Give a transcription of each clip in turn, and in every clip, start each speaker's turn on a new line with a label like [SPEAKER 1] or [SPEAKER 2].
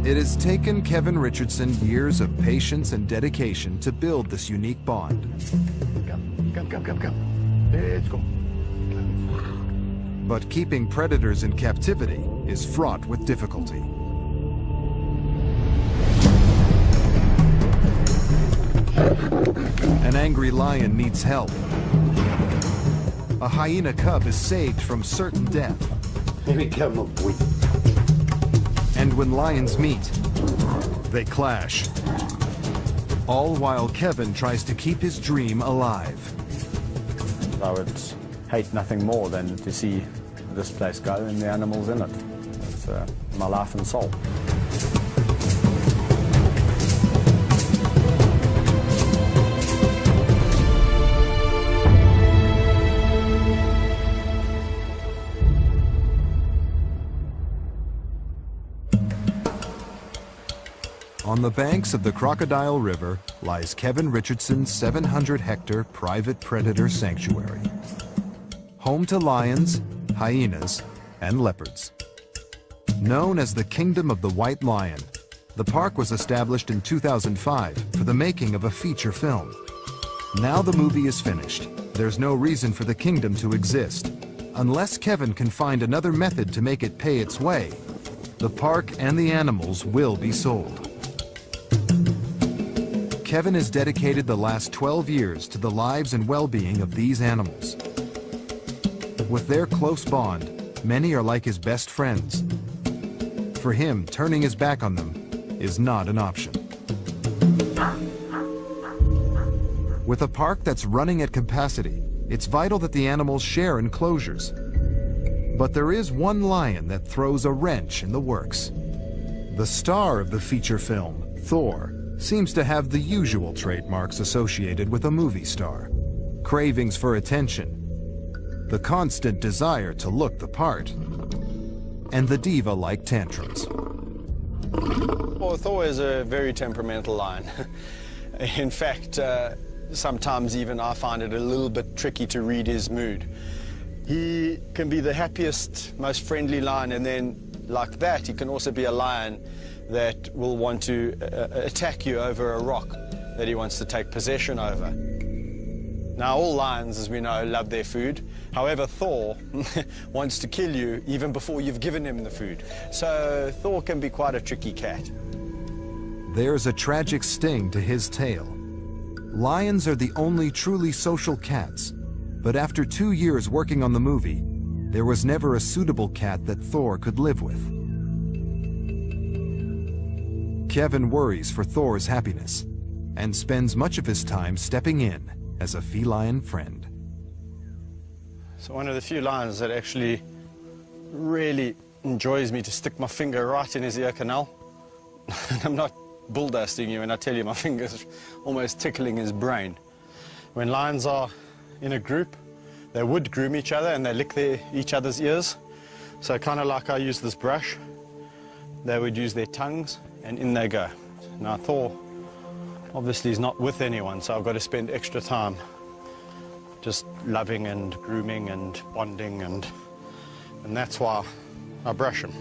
[SPEAKER 1] It has taken Kevin Richardson years of patience and dedication to build this unique bond.
[SPEAKER 2] Come. Let's go.
[SPEAKER 1] But keeping predators in captivity is fraught with difficulty. An angry lion needs help. A hyena cub is saved from certain death. And when lions meet, they clash. All while Kevin tries to keep his dream alive.
[SPEAKER 3] I would hate nothing more than to see this place go and the animals in it. It's my life and soul.
[SPEAKER 1] On the banks of the Crocodile River lies Kevin Richardson's 700-hectare private predator sanctuary. Home to lions, hyenas, and leopards. Known as the Kingdom of the White Lion, the park was established in 2005 for the making of a feature film. Now the movie is finished, there's no reason for the kingdom to exist. Unless Kevin can find another method to make it pay its way, the park and the animals will be sold. Kevin has dedicated the last 12 years to the lives and well-being of these animals. With their close bond, many are like his best friends. For him, turning his back on them is not an option. With a park that's running at capacity, it's vital that the animals share enclosures. But there is one lion that throws a wrench in the works. The star of the feature film, Thor, seems to have the usual trademarks associated with a movie star. Cravings for attention, the constant desire to look the part, and the diva-like tantrums.
[SPEAKER 4] Well, Thor is a very temperamental lion. In fact, sometimes even I find it a little bit tricky to read his mood. He can be the happiest, most friendly lion, and then like that, he can also be a lion that will want to attack you over a rock that he wants to take possession over. Now, all lions, as we know, love their food. However, Thor wants to kill you even before you've given him the food. So Thor can be quite a tricky cat.
[SPEAKER 1] There's a tragic sting to his tale. Lions are the only truly social cats, but after 2 years working on the movie, there was never a suitable cat that Thor could live with. Kevin worries for Thor's happiness and spends much of his time stepping in as a feline friend.
[SPEAKER 4] So one of the few lions that actually really enjoys me to stick my finger right in his ear canal. And I'm not bulldusting you when I tell you my finger's almost tickling his brain. When lions are in a group, they would groom each other and they lick each other's ears. So kind of like I use this brush, they would use their tongues and in they go. Now Thor obviously is not with anyone, so I've got to spend extra time just loving and grooming and bonding, and that's why I brush him.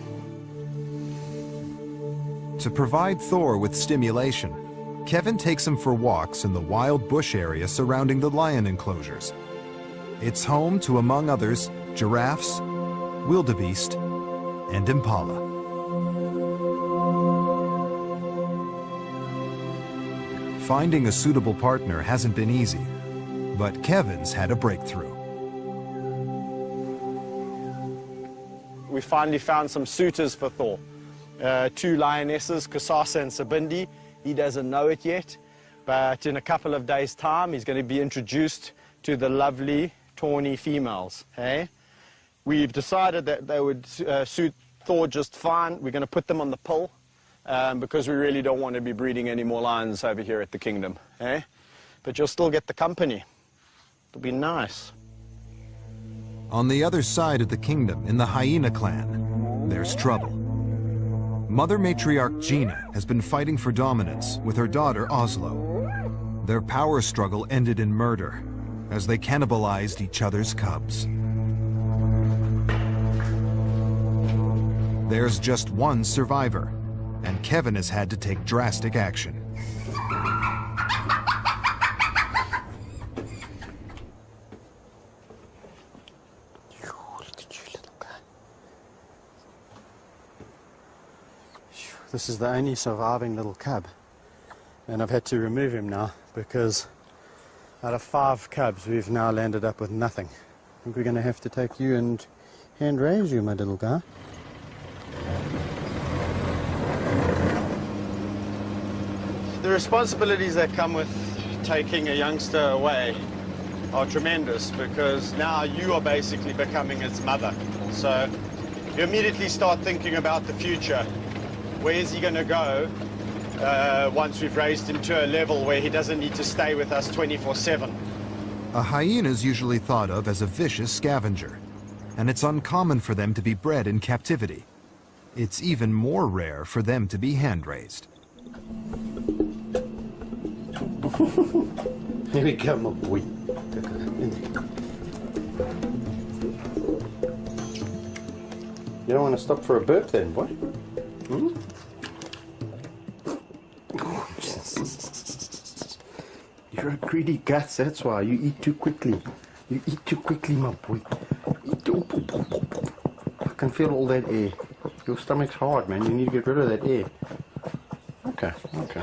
[SPEAKER 1] To provide Thor with stimulation, Kevin takes him for walks in the wild bush area surrounding the lion enclosures. It's home to, among others, giraffes, wildebeest, and impala. Finding a suitable partner hasn't been easy, but Kevin's had a breakthrough.
[SPEAKER 4] We finally found some suitors for Thor. 2 lionesses, Kusasa and Sabindi. He doesn't know it yet, but in a couple of days' time, he's going to be introduced to the lovely, tawny females. Hey? We've decided that they would suit Thor just fine. We're going to put them on the pill. Because we really don't want to be breeding any more lions over here at the kingdom, eh? But you'll still get the company. It'll be nice.
[SPEAKER 1] On the other side of the kingdom, in the hyena clan, there's trouble. Mother matriarch Gina has been fighting for dominance with her daughter Oslo. Their power struggle ended in murder as they cannibalized each other's cubs. There's just one survivor, and Kevin has had to take drastic action.
[SPEAKER 4] This is the only surviving little cub, and I've had to remove him now because out of 5 cubs we've now landed up with nothing. I think we're going to have to take you and hand raise you, my little guy. The responsibilities that come with taking a youngster away are tremendous, because now you are basically becoming its mother. So you immediately start thinking about the future. Where is he going to go once we've raised him to a level where he doesn't need to stay with us 24/7?
[SPEAKER 1] A hyena is usually thought of as a vicious scavenger, and it's uncommon for them to be bred in captivity. It's even more rare for them to be hand-raised.
[SPEAKER 4] Here we go, my boy. You don't want to stop for a burp then, boy? Hmm? You're a greedy Gus, that's why. You eat too quickly. You eat too quickly, my boy. I can feel all that air. Your stomach's hard, man. You need to get rid of that air. Okay, okay.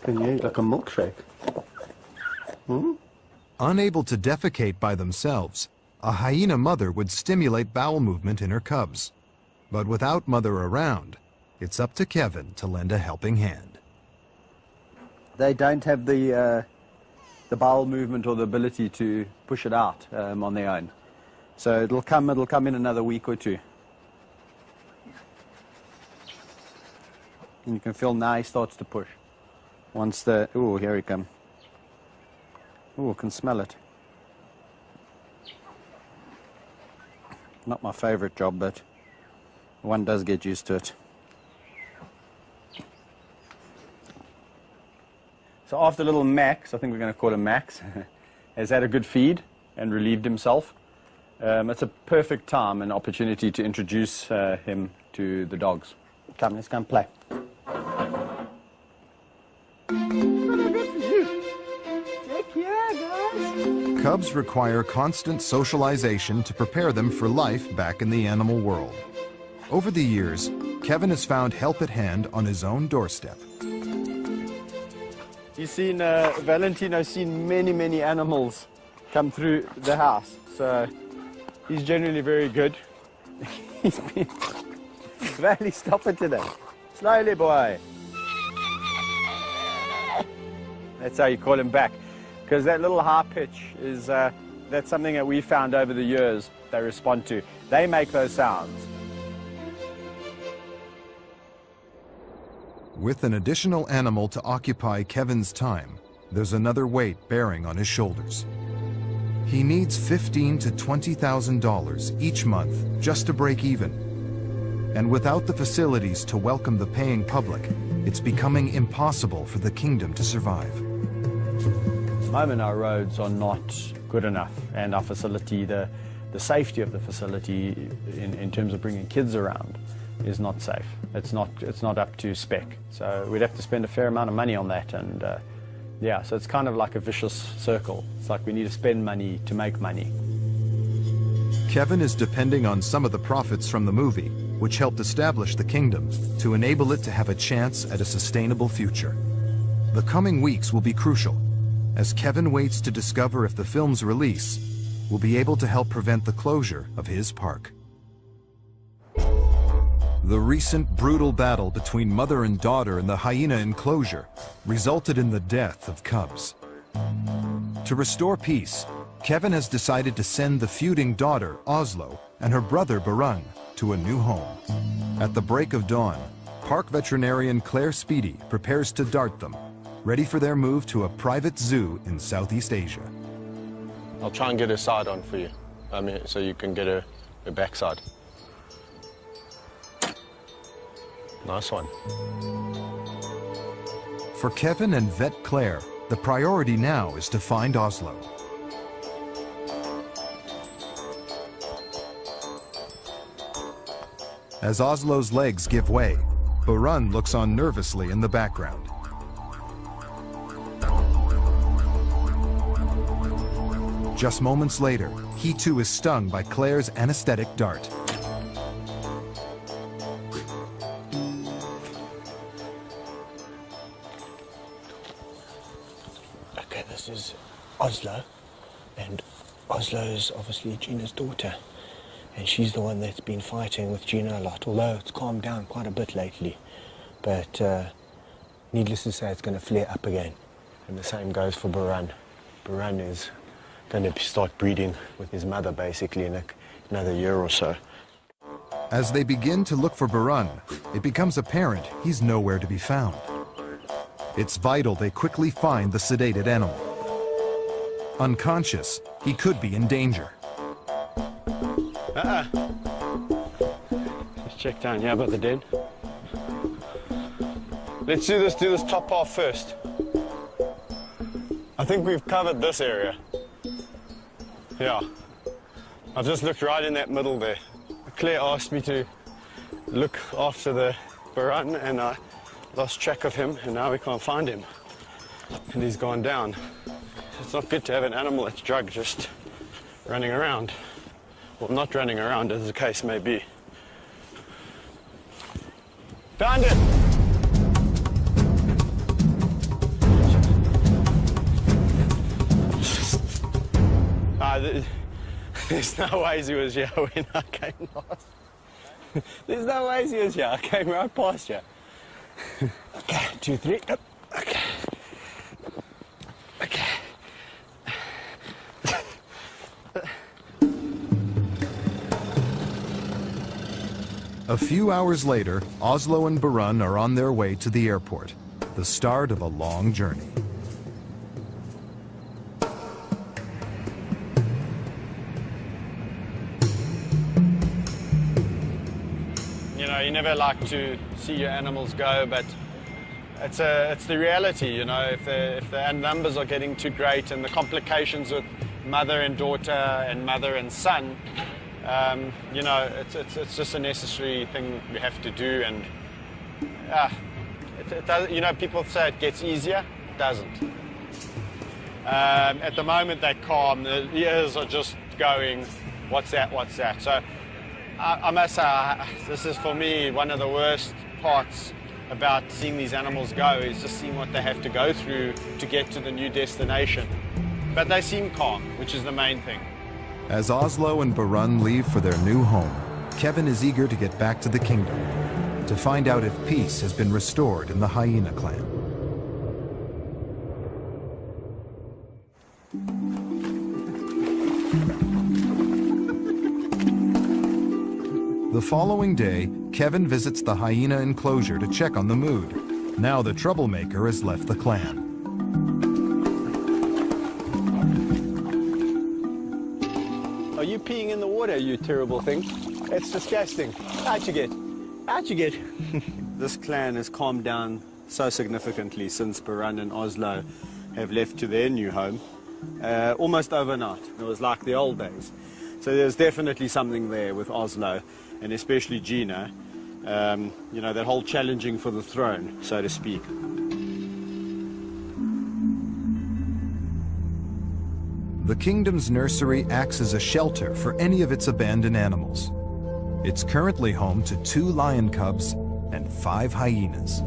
[SPEAKER 4] Can you eat like a milkshake? Hmm?
[SPEAKER 1] Unable to defecate by themselves, a hyena mother would stimulate bowel movement in her cubs. But without mother around, it's up to Kevin to lend a helping hand.
[SPEAKER 4] They don't have the bowel movement or the ability to push it out on their own. So it'll come in another week or two. And you can feel now he starts to push. Once the, oh, here he comes. Oh, I can smell it. Not my favorite job, but one does get used to it. So after little Max, I think we're going to call him Max, has had a good feed and relieved himself, it's a perfect time and opportunity to introduce him to the dogs. Come, let's go and play.
[SPEAKER 1] Cubs require constant socialization to prepare them for life back in the animal world. Over the years, Kevin has found help at hand on his own doorstep.
[SPEAKER 4] You've seen, Valentino's seen many animals come through the house, so he's generally very good. He's been... Valley, stop it today. Slowly, boy. That's how you call him back. Because that little high pitch is, that's something that we found over the years they respond to. They make those sounds.
[SPEAKER 1] With an additional animal to occupy Kevin's time, there's another weight bearing on his shoulders. He needs $15,000 to $20,000 each month just to break even. And without the facilities to welcome the paying public, it's becoming impossible for the kingdom to survive.
[SPEAKER 4] At the moment, our roads are not good enough, and our facility, the safety of the facility in terms of bringing kids around is not safe. It's not up to spec. So we'd have to spend a fair amount of money on that, and yeah, so it's kind of like a vicious circle. It's like we need to spend money to make money.
[SPEAKER 1] Kevin is depending on some of the profits from the movie, which helped establish the kingdom, to enable it to have a chance at a sustainable future. The coming weeks will be crucial, as Kevin waits to discover if the film's release will be able to help prevent the closure of his park. The recent brutal battle between mother and daughter in the hyena enclosure resulted in the death of cubs. To restore peace, Kevin has decided to send the feuding daughter, Oslo, and her brother, Barung, to a new home. At the break of dawn, park veterinarian Claire Speedy prepares to dart them, ready for their move to a private zoo in Southeast Asia.
[SPEAKER 2] I'll try and get her side on for you, so you can get her backside. Nice one.
[SPEAKER 1] For Kevin and vet Claire, the priority now is to find Oslo. As Oslo's legs give way, Barun looks on nervously in the background. Just moments later, he too is stung by Claire's anesthetic dart.
[SPEAKER 2] Okay, this is Oslo, and Oslo is obviously Gina's daughter, and she's the one that's been fighting with Gina a lot, although it's calmed down quite a bit lately. But needless to say, it's going to flare up again, and the same goes for Barun. Barun is going to start breeding with his mother basically in another year or so.
[SPEAKER 1] As they begin to look for Barun, it becomes apparent he's nowhere to be found. It's vital they quickly find the sedated animal. Unconscious, he could be in danger.
[SPEAKER 4] Let's check down here by the den. Let's do this top half first. I think we've covered this area. Yeah. I've just looked right in that middle there. Claire asked me to look after the Barun, and I lost track of him, and now we can't find him. And he's gone down. It's not good to have an animal that's drugged just running around. Well, not running around, as the case may be. Found it! There's no ways he was here when I came last. There's no ways he was here. I came right past you. Okay, 2, 3. Up. Okay. Okay.
[SPEAKER 1] A few hours later, Oslo and Barun are on their way to the airport, the start of a long journey.
[SPEAKER 4] You never like to see your animals go, but it's the reality, you know. If the numbers are getting too great and the complications with mother and daughter and mother and son, you know, it's just a necessary thing we have to do. And it does, you know, people say it gets easier. It doesn't. At the moment they're calm. The ears are just going, what's that, what's that? So I must say, this is for me one of the worst parts about seeing these animals go, is just seeing what they have to go through to get to the new destination. But they seem calm, which is the main thing.
[SPEAKER 1] As Oslo and Barun leave for their new home, Kevin is eager to get back to the kingdom, to find out if peace has been restored in the hyena clan. The following day, Kevin visits the hyena enclosure to check on the mood. Now the troublemaker has left the clan.
[SPEAKER 4] Are you peeing in the water, you terrible thing? It's disgusting. Out you get. Out you get. This clan has calmed down so significantly since Barun and Oslo have left to their new home. Almost overnight. It was like the old days. So there's definitely something there with Oslo, and especially Gina. You know, that whole challenging for the throne, so to speak.
[SPEAKER 1] The kingdom's nursery acts as a shelter for any of its abandoned animals. It's currently home to 2 lion cubs and 5 hyenas.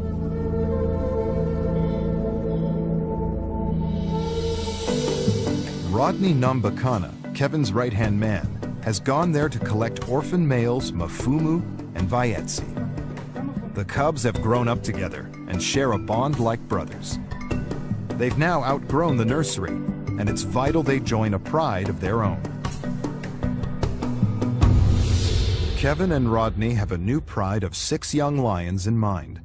[SPEAKER 1] Rodney Nambakana, Kevin's right-hand man, has gone there to collect orphan males Mafumu and Vayetsi. The cubs have grown up together and share a bond like brothers. They've now outgrown the nursery, and it's vital they join a pride of their own. Kevin and Rodney have a new pride of 6 young lions in mind.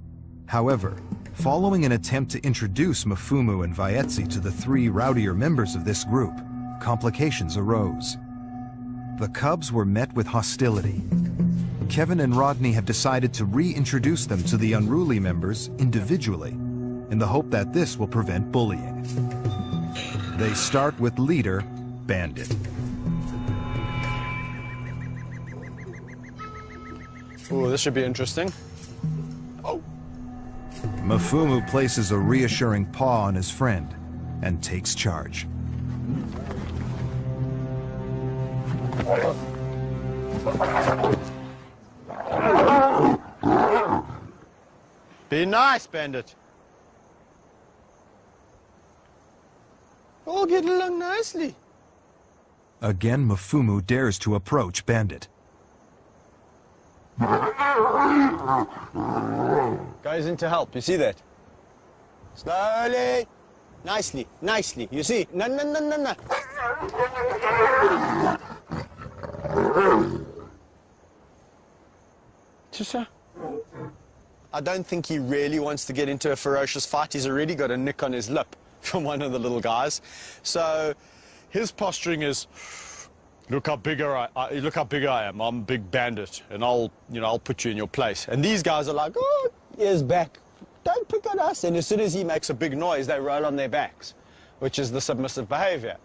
[SPEAKER 1] However, following an attempt to introduce Mafumu and Vayetsi to the 3 rowdier members of this group, complications arose. The cubs were met with hostility. Kevin and Rodney have decided to reintroduce them to the unruly members individually, in the hope that this will prevent bullying. They start with leader, Bandit.
[SPEAKER 4] Oh, this should be interesting. Oh.
[SPEAKER 1] Mfumu places a reassuring paw on his friend and takes charge.
[SPEAKER 4] Be nice, Bandit. All get along nicely.
[SPEAKER 1] Again, Mfumu dares to approach Bandit.
[SPEAKER 4] Goes in to help, you see that? Slowly. Nicely, nicely. You see? No, no, no, no, no. Chisha? I don't think he really wants to get into a ferocious fight. He's already got a nick on his lip from one of the little guys. So his posturing is, look how big I am. I'm a big bandit, and I'll put you in your place. And these guys are like, oh, ears back. Don't pick on us. And as soon as he makes a big noise, they roll on their backs, which is the submissive behavior.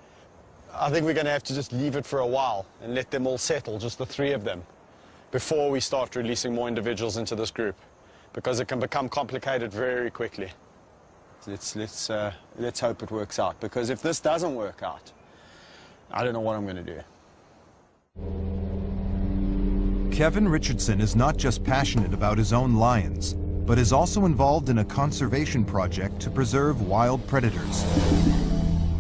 [SPEAKER 4] I think we're going to have to just leave it for a while and let them all settle, just the three of them, before we start releasing more individuals into this group, because it can become complicated very quickly. Let's hope it works out, because if this doesn't work out, I don't know what I'm going to do.
[SPEAKER 1] Kevin Richardson is not just passionate about his own lions, but is also involved in a conservation project to preserve wild predators.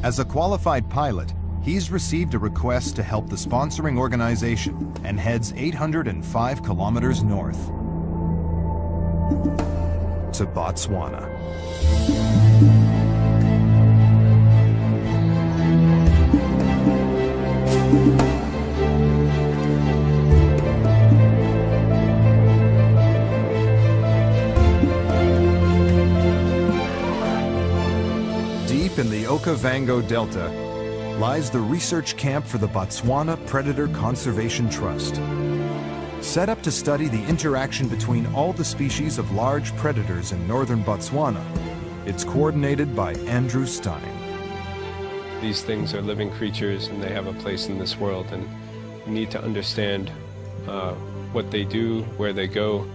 [SPEAKER 1] As a qualified pilot, he's received a request to help the sponsoring organization and heads 805 kilometers north to Botswana. Deep in the Okavango Delta lies the research camp for the Botswana Predator Conservation Trust. Set up to study the interaction between all the species of large predators in northern Botswana, it's coordinated by Andrew Stein.
[SPEAKER 5] These things are living creatures and they have a place in this world, and we need to understand what they do, where they go,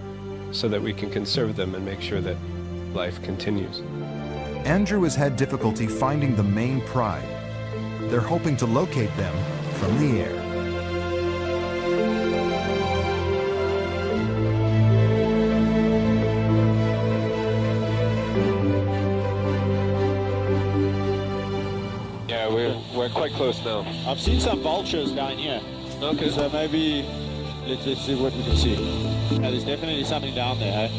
[SPEAKER 5] so that we can conserve them and make sure that life continues.
[SPEAKER 1] Andrew has had difficulty finding the main pride. They're hoping to locate them from the air.
[SPEAKER 5] Yeah, we're quite close now.
[SPEAKER 6] I've seen some vultures down here.
[SPEAKER 5] Okay.
[SPEAKER 6] So maybe let's see what we can see. Yeah, there's definitely something down there.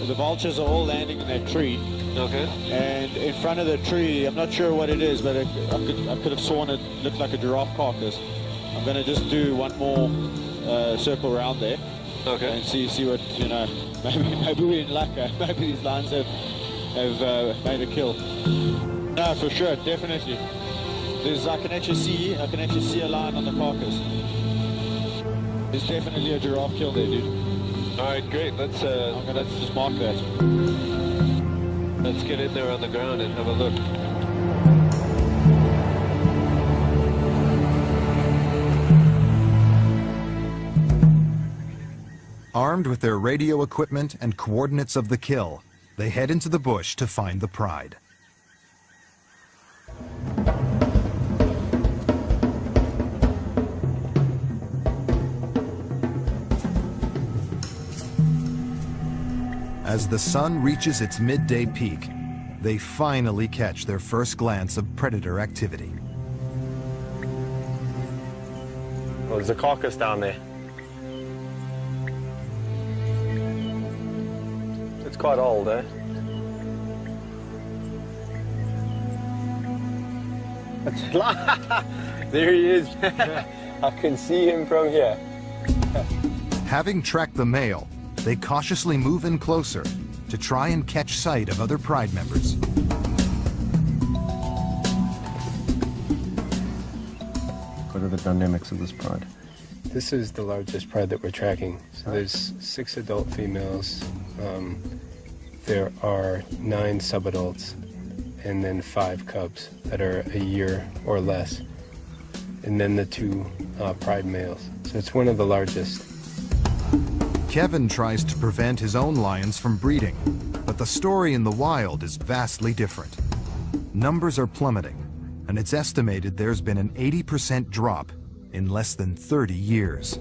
[SPEAKER 6] The vultures are all landing in that tree.
[SPEAKER 5] Okay.
[SPEAKER 6] And in front of the tree, I'm not sure what it is, but I could have sworn it looked like a giraffe carcass. I'm going to just do one more circle around there.
[SPEAKER 5] Okay.
[SPEAKER 6] And see what, you know, maybe we're in luck. Maybe these lions have made a kill. No, for sure, definitely. I can actually see a lion on the carcass. There's definitely a giraffe kill there, dude.
[SPEAKER 5] All right, great. Let's
[SPEAKER 6] just mark that.
[SPEAKER 5] Let's get in there on the ground and have a look.
[SPEAKER 1] Armed with their radio equipment and coordinates of the kill, they head into the bush to find the pride. As the sun reaches its midday peak, they finally catch their first glance of predator activity.
[SPEAKER 4] Well, there's a carcass down there. It's quite old, eh? There he is. I can see him from here.
[SPEAKER 1] Having tracked the male, they cautiously move in closer to try and catch sight of other pride members.
[SPEAKER 3] What are the dynamics of this pride?
[SPEAKER 5] This is the largest pride that we're tracking. So there's 6 adult females. There are 9 subadults, and then 5 cubs that are a year or less, and then the 2 pride males. So it's one of the largest.
[SPEAKER 1] Kevin tries to prevent his own lions from breeding, but the story in the wild is vastly different. Numbers are plummeting, and it's estimated there's been an 80% drop in less than 30 years.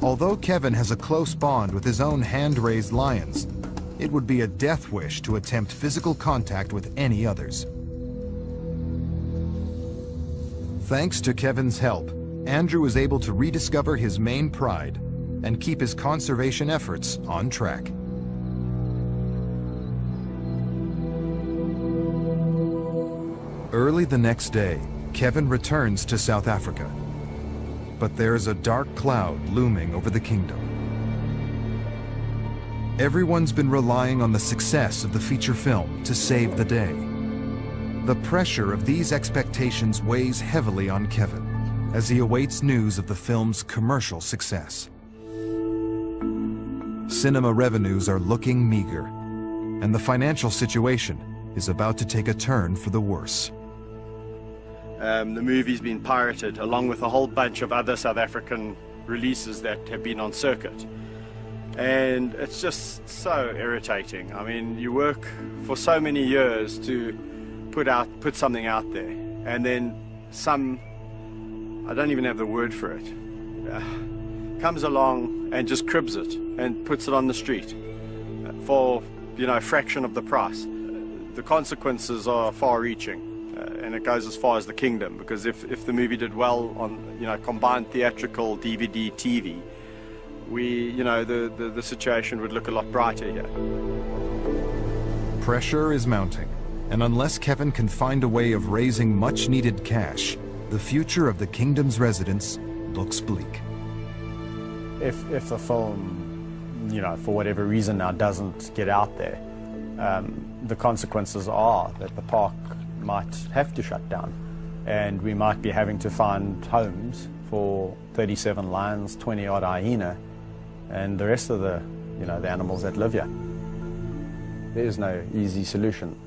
[SPEAKER 1] Although Kevin has a close bond with his own hand-raised lions, it would be a death wish to attempt physical contact with any others. Thanks to Kevin's help, Andrew is able to rediscover his main pride and keep his conservation efforts on track. Early the next day, Kevin returns to South Africa. But there's a dark cloud looming over the kingdom. Everyone's been relying on the success of the feature film to save the day. The pressure of these expectations weighs heavily on Kevin as he awaits news of the film's commercial success. Cinema revenues are looking meager, and the financial situation is about to take a turn for the worse.
[SPEAKER 4] The movie's been pirated along with a whole bunch of other South African releases that have been on circuit. And it's just so irritating. I mean, you work for so many years to put something out there, and then some, I don't even have the word for it, comes along and just cribs it and puts it on the street for, you know, a fraction of the price. The consequences are far-reaching, and it goes as far as the kingdom, because if the movie did well on, you know, combined theatrical, DVD, TV, the situation would look a lot brighter here.
[SPEAKER 1] Pressure is mounting, and unless Kevin can find a way of raising much-needed cash, the future of the kingdom's residents looks bleak.
[SPEAKER 3] If the film, you know, for whatever reason now doesn't get out there, the consequences are that the park might have to shut down, and we might be having to find homes for 37 lions, 20-odd hyena, and the rest of the animals that live here. There is no easy solution.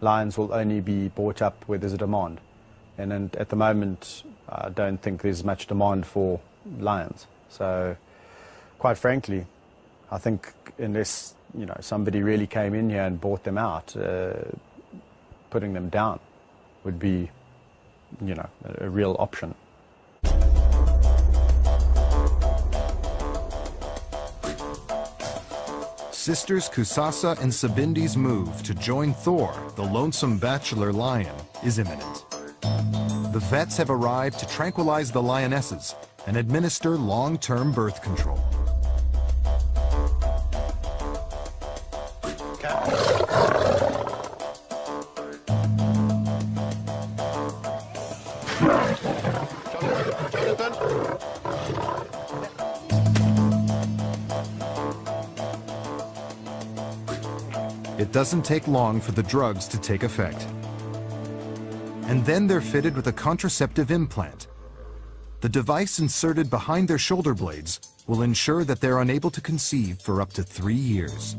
[SPEAKER 3] Lions will only be bought up where there's a demand, and at the moment I don't think there's much demand for lions. So quite frankly, I think unless somebody really came in here and bought them out, putting them down would be a real option.
[SPEAKER 1] Sisters Kusasa and Sabindi's move to join Thor, the lonesome bachelor lion, is imminent. The vets have arrived to tranquilize the lionesses and administer long-term birth control. It doesn't take long for the drugs to take effect. And then they're fitted with a contraceptive implant. The device inserted behind their shoulder blades will ensure that they're unable to conceive for up to 3 years.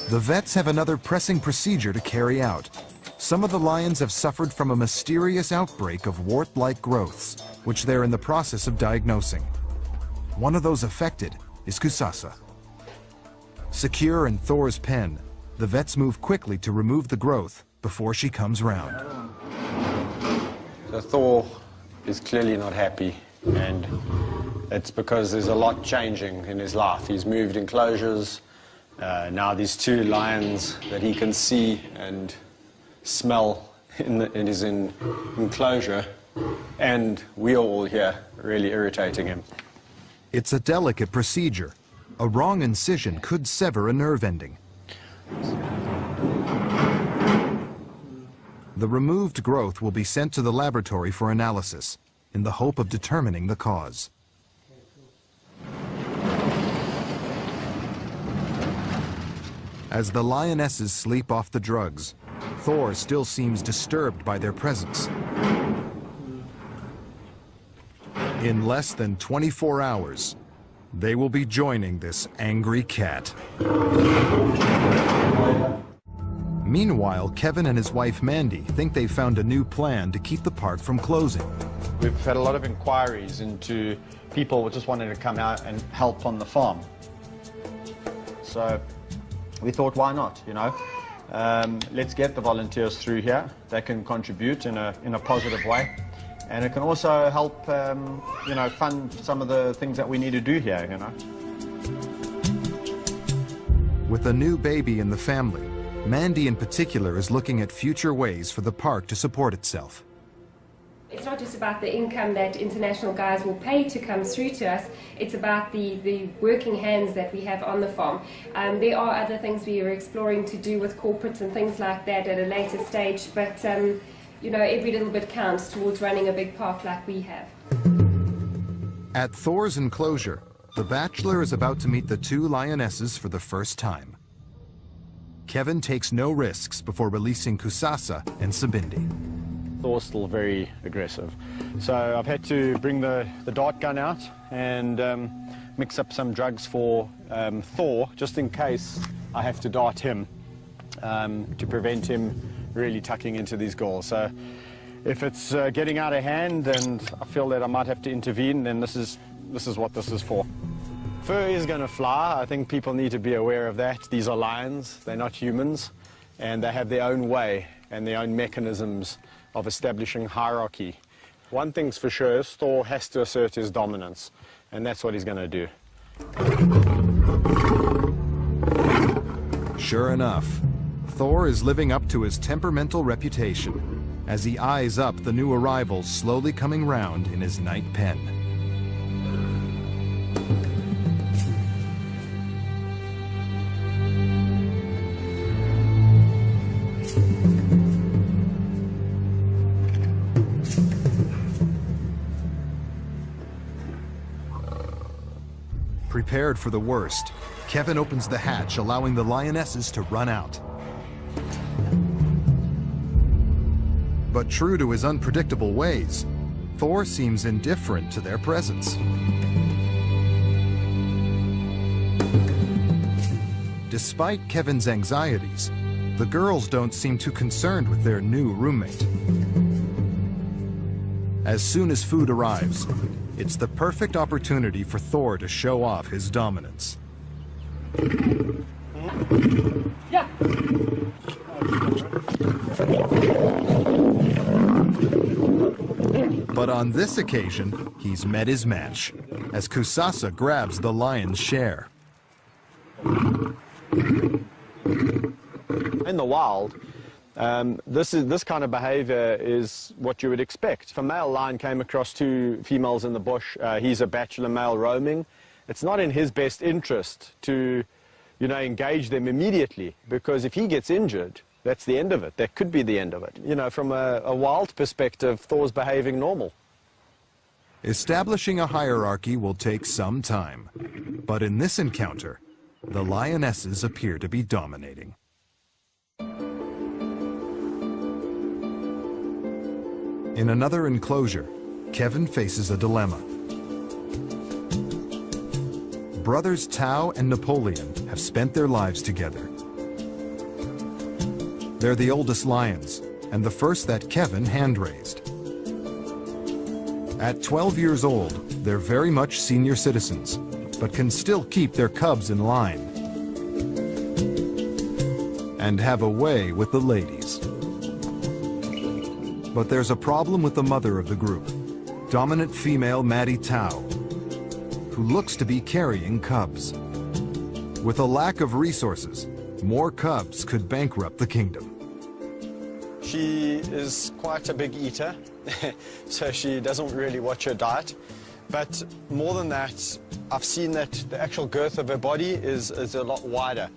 [SPEAKER 1] The vets have another pressing procedure to carry out. Some of the lions have suffered from a mysterious outbreak of wart-like growths, which they're in the process of diagnosing. One of those affected is Kusasa. Secure in Thor's pen, the vets move quickly to remove the growth before she comes round.
[SPEAKER 4] So Thor is clearly not happy, and it's because there's a lot changing in his life. He's moved enclosures. Now there's 2 lions that he can see and smell in his enclosure, and we are all here really irritating him.
[SPEAKER 1] It's a delicate procedure. A wrong incision could sever a nerve ending. The removed growth will be sent to the laboratory for analysis in the hope of determining the cause. As the lionesses sleep off the drugs, Thor still seems disturbed by their presence. In less than 24 hours, they will be joining this angry cat. Meanwhile, Kevin and his wife Mandy think they've found a new plan to keep the park from closing.
[SPEAKER 3] We've had a lot of inquiries into people just wanting to come out and help on the farm. So we thought, why not, you know? Let's get the volunteers through here. They can contribute in a positive way. And it can also help, you know, fund some of the things that we need to do here, you know.
[SPEAKER 1] With a new baby in the family, Mandy in particular is looking at future ways for the park to support itself.
[SPEAKER 7] It's not just about the income that international guys will pay to come through to us, it's about the working hands that we have on the farm. There are other things we are exploring to do with corporates and things like that at a later stage, but you know, every little bit counts towards running a big park like we have.
[SPEAKER 1] At Thor's enclosure, the Bachelor is about to meet the two lionesses for the first time. Kevin takes no risks before releasing Kusasa and Sabindi.
[SPEAKER 3] Thor's still very aggressive. So I've had to bring the dart gun out and mix up some drugs for Thor, just in case I have to dart him to prevent him really tucking into these galls. So if it's getting out of hand and I feel that I might have to intervene, then this is what this is for. Fur is going to fly. I think people need to be aware of that. These are lions, they're not humans, and they have their own way and their own mechanisms of establishing hierarchy. One thing's for sure, Thor has to assert his dominance, and that's what he's going to do.
[SPEAKER 1] Sure enough, Thor is living up to his temperamental reputation as he eyes up the new arrivals slowly coming round in his night pen. Prepared for the worst, Kevin opens the hatch, allowing the lionesses to run out. But true to his unpredictable ways, Thor seems indifferent to their presence. Despite Kevin's anxieties, the girls don't seem too concerned with their new roommate. As soon as food arrives, it's the perfect opportunity for Thor to show off his dominance.
[SPEAKER 7] Yeah.
[SPEAKER 1] But on this occasion, he's met his match, as Kusasa grabs the lion's share.
[SPEAKER 3] In the wild, this kind of behavior is what you would expect. If a male lion came across two females in the bush, he's a bachelor male roaming, it's not in his best interest to, you know, engage them immediately, because if he gets injured, that's the end of it. That could be the end of it. You know, from a wild perspective, Thor's behaving normal.
[SPEAKER 1] Establishing a hierarchy will take some time, but in this encounter, the lionesses appear to be dominating. In another enclosure, Kevin faces a dilemma. Brothers Tao and Napoleon have spent their lives together. They're the oldest lions, and the first that Kevin hand-raised. At 12 years old, they're very much senior citizens, but can still keep their cubs in line and have a way with the ladies. But there's a problem with the mother of the group, dominant female Maddie Tao, who looks to be carrying cubs. With a lack of resources, more cubs could bankrupt the kingdom.
[SPEAKER 4] She is quite a big eater, so she doesn't really watch her diet. But more than that, I've seen that the actual girth of her body is a lot wider.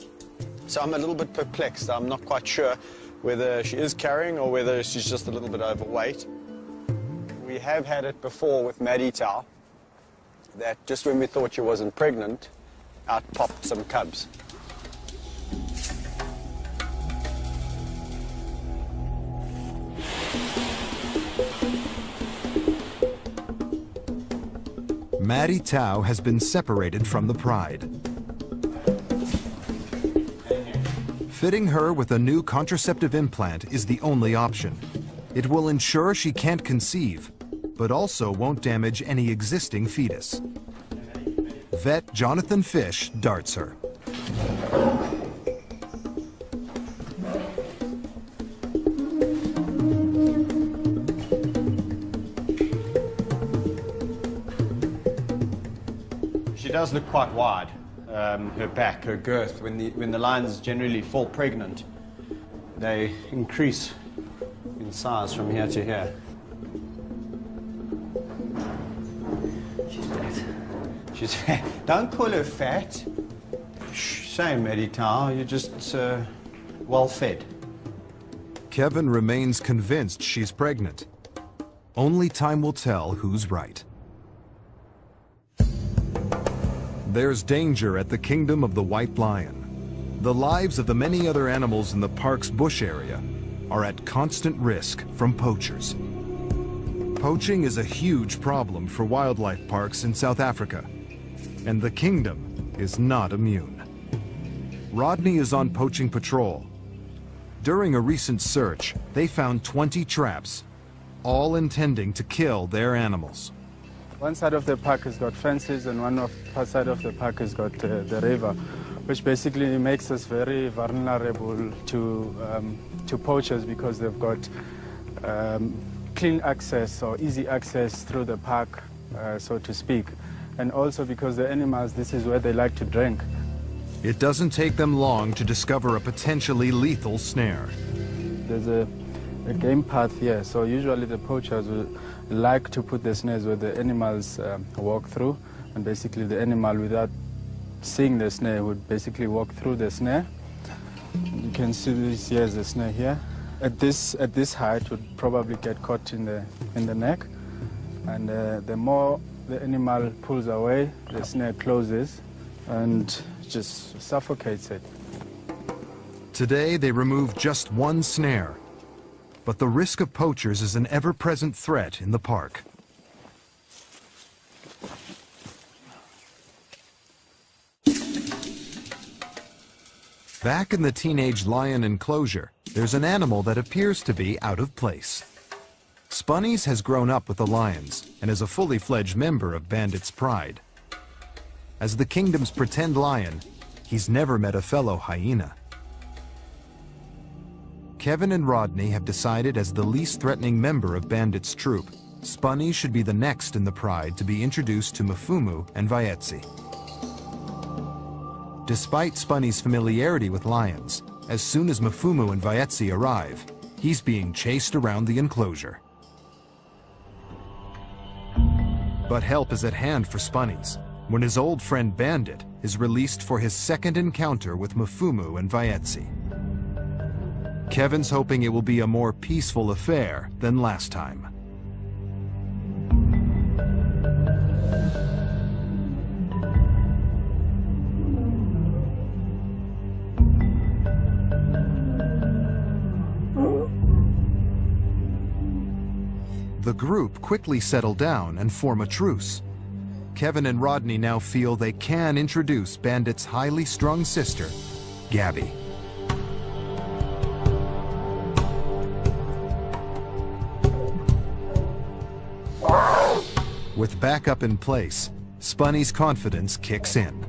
[SPEAKER 4] So I'm a little bit perplexed. I'm not quite sure whether she is carrying or whether she's just a little bit overweight. We have had it before with Maddie Tao, that just when we thought she wasn't pregnant, out popped some cubs.
[SPEAKER 1] Maddie Tao has been separated from the pride. Fitting her with a new contraceptive implant is the only option. It will ensure she can't conceive, but also won't damage any existing fetus. Vet Jonathan Fish darts her.
[SPEAKER 4] She does look quite wide, her back, her girth. When the lions generally fall pregnant, they increase in size from here to here. She's fat. She's fat. Don't call her fat. Shame, Eddie Tau, you're just well fed.
[SPEAKER 1] Kevin remains convinced she's pregnant. Only time will tell who's right. There's danger at the kingdom of the white lion. The lives of the many other animals in the park's bush area are at constant risk from poachers. Poaching is a huge problem for wildlife parks in South Africa, and the kingdom is not immune. Rodney is on poaching patrol. During a recent search, they found 20 traps, all intending to kill their animals.
[SPEAKER 8] One side of the park has got fences and one side of the park has got the river, which basically makes us very vulnerable to poachers because they've got clean access or easy access through the park, so to speak. And also because the animals, this is where they like to drink.
[SPEAKER 1] It doesn't take them long to discover a potentially lethal snare.
[SPEAKER 8] There's a game path here, so usually the poachers will like to put the snares where the animals walk through, and basically the animal, without seeing the snare, would basically walk through the snare. You can see this, here's the snare here. At this height, would probably get caught in the neck, and the more the animal pulls away, the snare closes and just suffocates it.
[SPEAKER 1] Today, they removed just one snare, but the risk of poachers is an ever-present threat in the park. Back in the teenage lion enclosure, there's an animal that appears to be out of place. Spunnies has grown up with the lions and is a fully fledged member of Bandit's Pride. As the kingdom's pretend lion, he's never met a fellow hyena. Kevin and Rodney have decided, as the least threatening member of Bandit's troop, Spunny should be the next in the Pride to be introduced to Mfumu and Vaetsi. Despite Spunny's familiarity with lions, as soon as Mfumu and Vaetsi arrive, he's being chased around the enclosure. But help is at hand for Spunnies when his old friend Bandit is released for his second encounter with Mfumu and Vaetsi. Kevin's hoping it will be a more peaceful affair than last time. The group quickly settle down and form a truce. Kevin and Rodney now feel they can introduce Bandit's highly strung sister, Gabby. With backup in place, Spunny's confidence kicks in.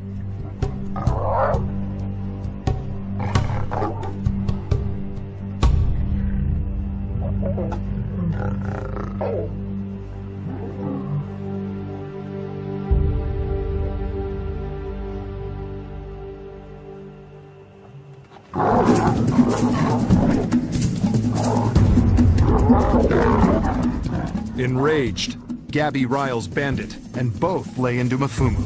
[SPEAKER 1] Enraged, Gabby riles Bandit, and both lay into Mfumu.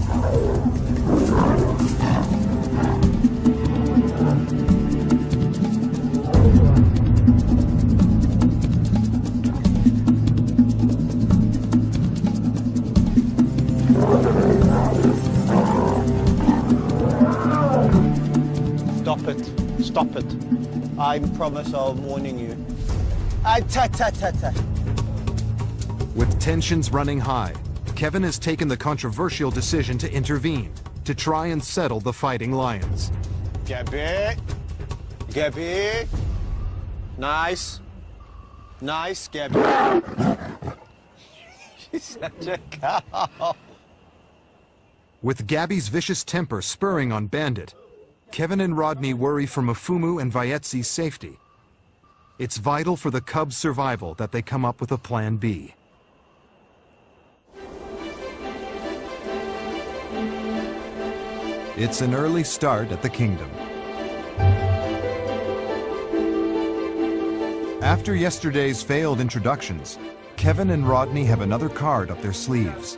[SPEAKER 2] Stop it. Stop it. I promise I'll warning you. Ta-ta-ta-ta.
[SPEAKER 1] With tensions running high, Kevin has taken the controversial decision to intervene, to try and settle the fighting lions.
[SPEAKER 2] Gabby,
[SPEAKER 4] Gabby. Nice. Nice, Gabby. She's such a cow.
[SPEAKER 1] With Gabby's vicious temper spurring on Bandit, Kevin and Rodney worry for Mafumu and Vayetsi's safety. It's vital for the cubs' survival that they come up with a plan B. It's an early start at the kingdom. After yesterday's failed introductions, Kevin and Rodney have another card up their sleeves.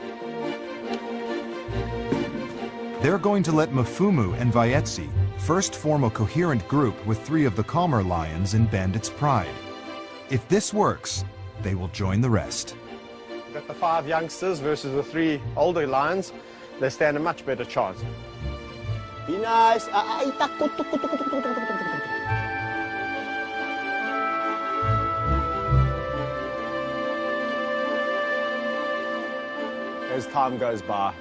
[SPEAKER 1] They're going to let Mafumu and Vayetsi first form a coherent group with 3 of the calmer lions in Bandit's pride. If this works, they will join the rest.
[SPEAKER 4] We've got the 5 youngsters versus the 3 older lions. They stand a much better chance. Be nice. As time goes by,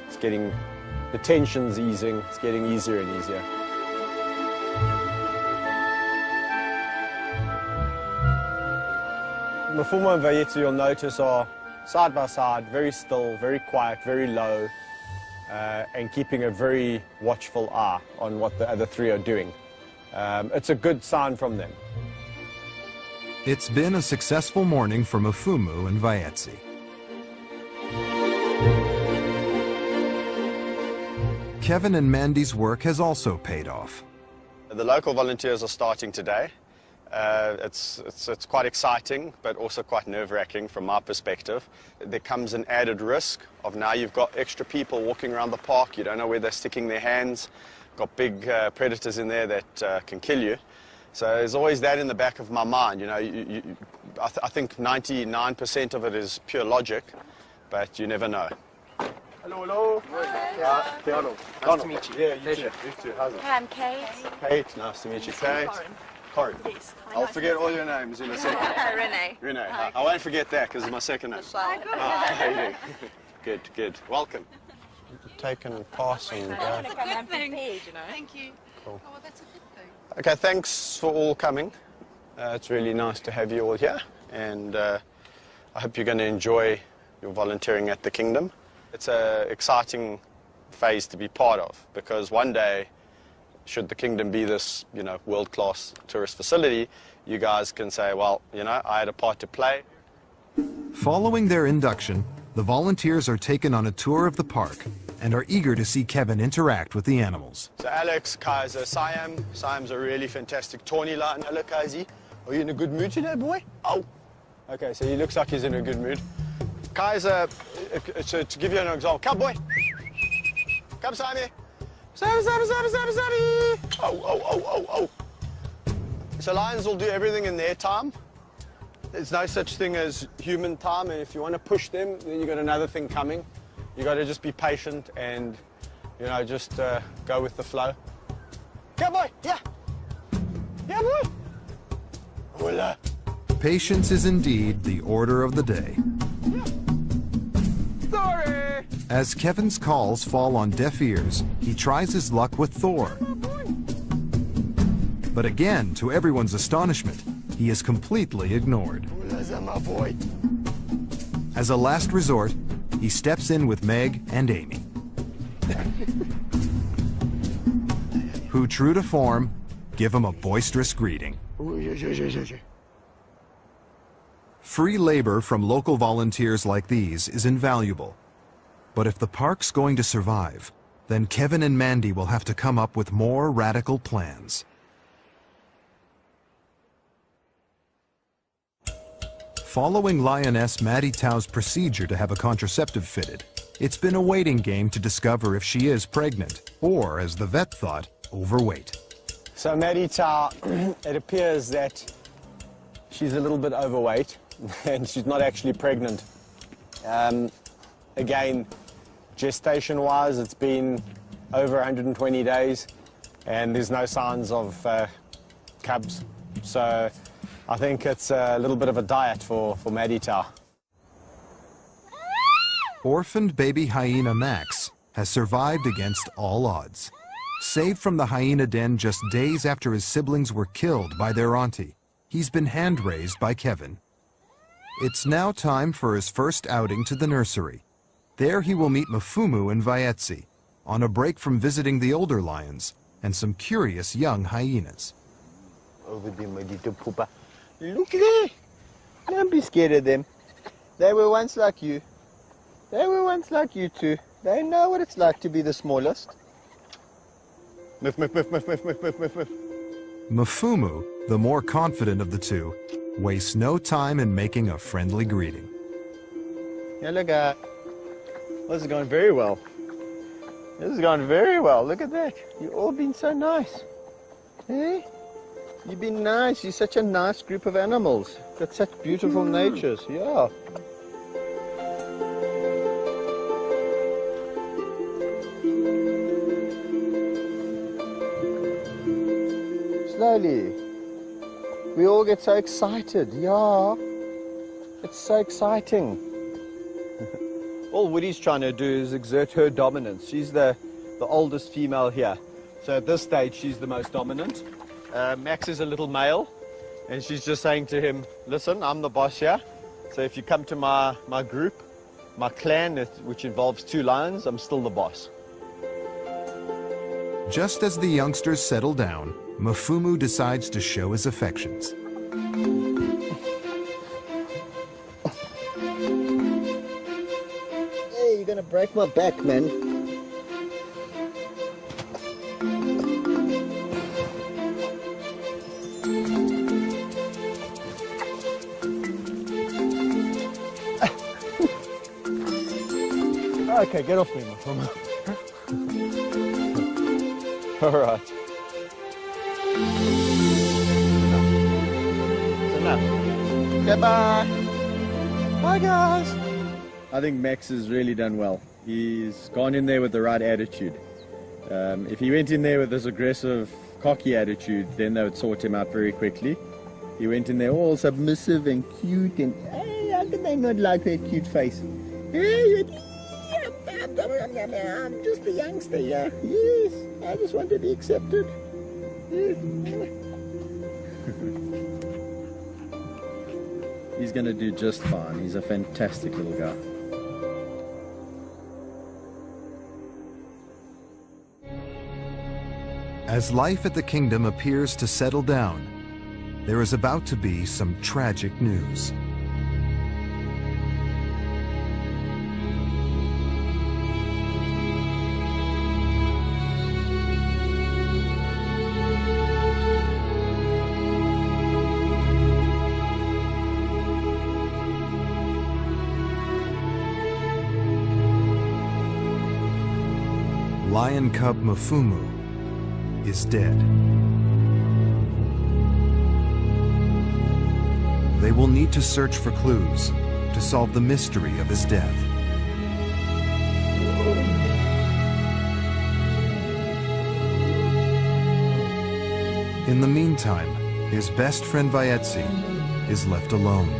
[SPEAKER 4] the tension's easing, it's getting easier and easier. Mafumu and Vayetsi, you'll notice, are side by side, very still, very quiet, very low, and keeping a very watchful eye on what the other 3 are doing. It's a good sign from them.
[SPEAKER 1] It's been a successful morning for Mafumu and Vayetsi. Kevin and Mandy's work has also paid off.
[SPEAKER 4] The local volunteers are starting today. It's quite exciting, but also quite nerve-wracking from my perspective. There comes an added risk of now you've got extra people walking around the park. You don't know where they're sticking their hands. Got big predators in there that can kill you. So there's always that in the back of my mind. You know, I think 99% of it is pure logic, but you never know. Hello, hello. Hi. Nice to meet you. Yeah, you too. You too. How's it?
[SPEAKER 9] Hi, I'm Kate.
[SPEAKER 4] Kate, nice to meet you. Kate. Corin.
[SPEAKER 9] Yes.
[SPEAKER 4] I'll forget all your names in a second.
[SPEAKER 9] Renee.
[SPEAKER 4] Renee. I won't forget that because it's my second name. How you doing? Good, good. Welcome. Take and pass and go.
[SPEAKER 9] That's a good thing.
[SPEAKER 10] Thank you.
[SPEAKER 4] Cool.
[SPEAKER 10] Oh, well, that's a good thing.
[SPEAKER 4] Okay, thanks for all coming. It's really nice to have you all here, and I hope you're going to enjoy your volunteering at the Kingdom. It's an exciting phase to be part of, because one day, should the Kingdom be this, world-class tourist facility, you guys can say, well, I had a part to play.
[SPEAKER 1] Following their induction, the volunteers are taken on a tour of the park and are eager to see Kevin interact with the animals.
[SPEAKER 4] So Alex, Kaiser, Siam. Siam's a really fantastic tawny lion. Hello, Kaisi. Are you in a good mood today, boy? Oh. Okay, so he looks like he's in a good mood. Kaiser, so to give you an example, come, boy. Come, Simon. Sammy. Oh. So lions will do everything in their time. There's no such thing as human time, and if you want to push them, then you've got another thing coming. You got to just be patient and, just go with the flow. Come, boy. Yeah. Yeah, boy. Hola.
[SPEAKER 1] Patience is indeed the order of the day.
[SPEAKER 4] Yeah. Sorry.
[SPEAKER 1] As Kevin's calls fall on deaf ears, he tries his luck with Thor. But again, to everyone's astonishment, he is completely ignored. As a last resort, he steps in with Meg and Amy, who, true to form, give him a boisterous greeting. Free labor from local volunteers like these is invaluable. But if the park's going to survive, then Kevin and Mandy will have to come up with more radical plans. Following Lioness Maddie Tao's procedure to have a contraceptive fitted, it's been a waiting game to discover if she is pregnant, or, as the vet thought, overweight.
[SPEAKER 4] So Maddie Tao, it appears that she's a little bit overweight, and she's not actually pregnant. Again, gestation-wise, it's been over 120 days, and there's no signs of cubs. So I think it's a little bit of a diet for Maddie Tao.
[SPEAKER 1] Orphaned baby hyena Max has survived against all odds. Saved from the hyena den just days after his siblings were killed by their auntie, he's been hand-raised by Kevin. It's now time for his first outing to the nursery. There he will meet Mfumu and Vaetsi, on a break from visiting the older lions and some curious young hyenas.
[SPEAKER 2] Over there, my little poopa. Look there! Don't be scared of them. They were once like you. They were once like you too. They know what it's like to be the smallest. Miff, miff, miff, miff, miff, miff, miff, miff, miff.
[SPEAKER 1] Mfumu, the more confident of the two, wastes no time in making a friendly greeting.
[SPEAKER 2] Hello, guy. This is going very well. This is going very well. Look at that. You've all been so nice. Eh? You've been nice. You're such a nice group of animals. Got such beautiful natures. Yeah. Slowly. We all get so excited. Yeah. It's so exciting. All Woody's trying to do is exert her dominance. She's the oldest female here. So at this stage, she's the most dominant. Max is a little male, and she's just saying to him, listen, I'm the boss here. So if you come to my group, my clan, which involves 2 lions, I'm still the boss.
[SPEAKER 1] Just as the youngsters settle down, Mfumu decides to show his affections.
[SPEAKER 2] Hey, you're gonna break my back, man. Okay, get off me, Mfumu. All right. It's enough. Goodbye. Bye, guys.
[SPEAKER 3] I think Max has really done well. He's gone in there with the right attitude. If he went in there with this aggressive, cocky attitude, then they would sort him out very quickly. He went in there all submissive and cute, and hey, how could they not like that cute face? Hey, I'm just a youngster, yeah. Yes, I just want to be accepted. Yes. He's going to do just fine. He's a fantastic little guy.
[SPEAKER 1] As life at the kingdom appears to settle down, there is about to be some tragic news. Lion cub Mfumu is dead. They will need to search for clues to solve the mystery of his death. In the meantime, his best friend Vaetsi is left alone.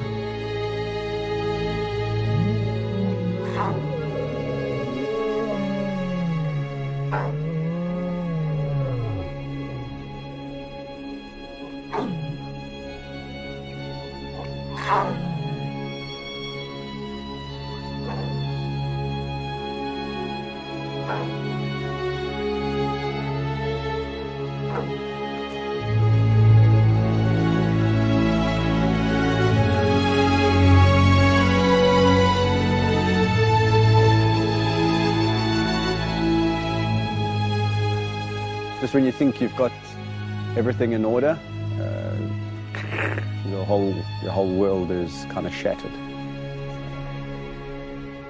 [SPEAKER 9] Just when you think you've got everything in order, your whole world is kind of shattered.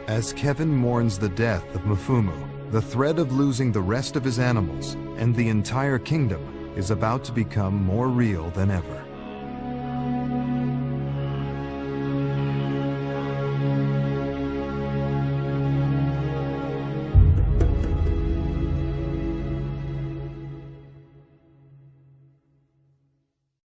[SPEAKER 1] As Kevin mourns the death of Mfumu, the threat of losing the rest of his animals and the entire kingdom is about to become more real than ever.